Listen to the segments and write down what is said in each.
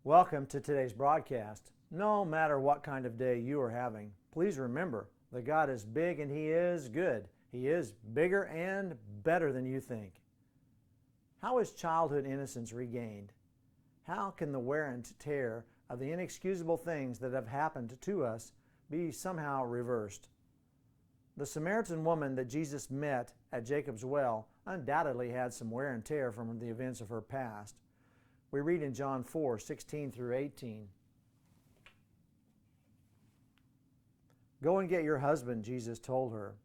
Welcome to today's broadcast. No matter what kind of day you are having, please remember that God is big and He is good. He is bigger and better than you think. How is childhood innocence regained? How can the wear and tear of the inexcusable things that have happened to us be somehow reversed? The Samaritan woman that Jesus met at Jacob's well undoubtedly had some wear and tear from the events of her past. We read in John 4:16 through 18. "Go and get your husband," Jesus told her.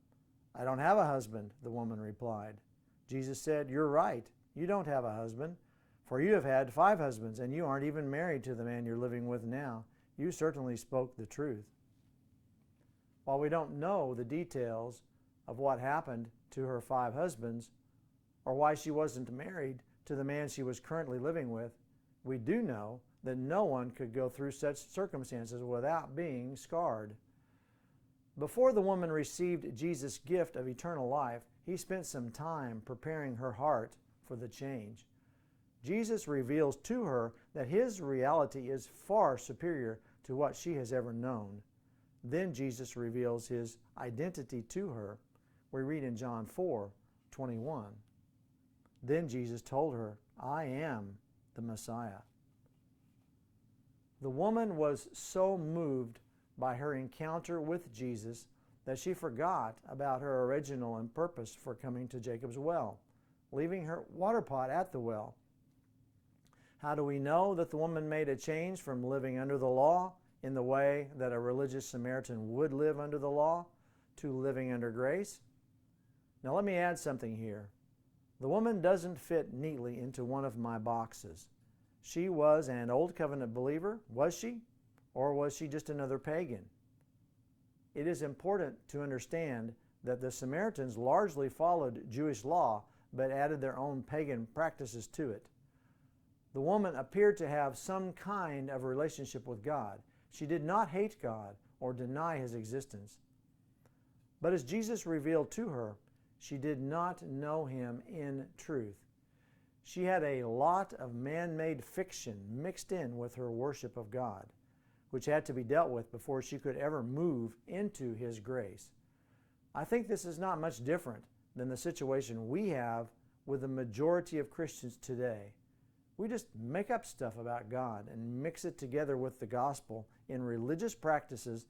"I don't have a husband," the woman replied. Jesus said, "You're right. You don't have a husband, for you have had 5 husbands, and you aren't even married to the man you're living with now. You certainly spoke the truth." While we don't know the details of what happened to her 5 husbands, or why she wasn't married to the man she was currently living with, we do know that no one could go through such circumstances without being scarred. Before the woman received Jesus' gift of eternal life, He spent some time preparing her heart for the change. Jesus reveals to her that His reality is far superior to what she has ever known. Then Jesus reveals His identity to her. We read in John 4:21. Then Jesus told her, "I am the Messiah." The woman was so moved by her encounter with Jesus that she forgot about her original and purpose for coming to Jacob's well, leaving her water pot at the well. How do we know that the woman made a change from living under the law in the way that a religious Samaritan would live under the law to living under grace? Now let me add something here. The woman doesn't fit neatly into one of my boxes. She was an Old Covenant believer, was she? Or was she just another pagan? It is important to understand that the Samaritans largely followed Jewish law, but added their own pagan practices to it. The woman appeared to have some kind of relationship with God. She did not hate God or deny His existence. But as Jesus revealed to her, she did not know Him in truth. She had a lot of man-made fiction mixed in with her worship of God, which had to be dealt with before she could ever move into His grace. I think this is not much different than the situation we have with the majority of Christians today. We just make up stuff about God and mix it together with the gospel in religious practices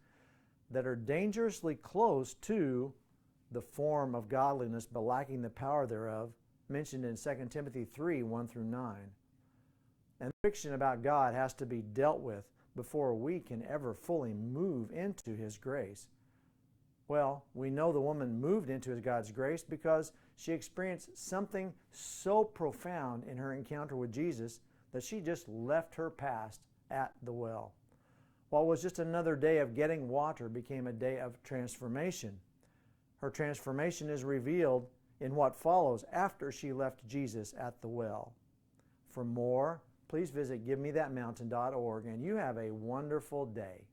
that are dangerously close to the form of godliness but lacking the power thereof, mentioned in 2 Timothy 3:1 through 9. And fiction about God has to be dealt with before we can ever fully move into His grace. Well, we know the woman moved into God's grace because she experienced something so profound in her encounter with Jesus that she just left her past at the well. What was just another day of getting water became a day of transformation. Her transformation is revealed in what follows after she left Jesus at the well. For more, please visit GiveMeThatMountain.org, and you have a wonderful day.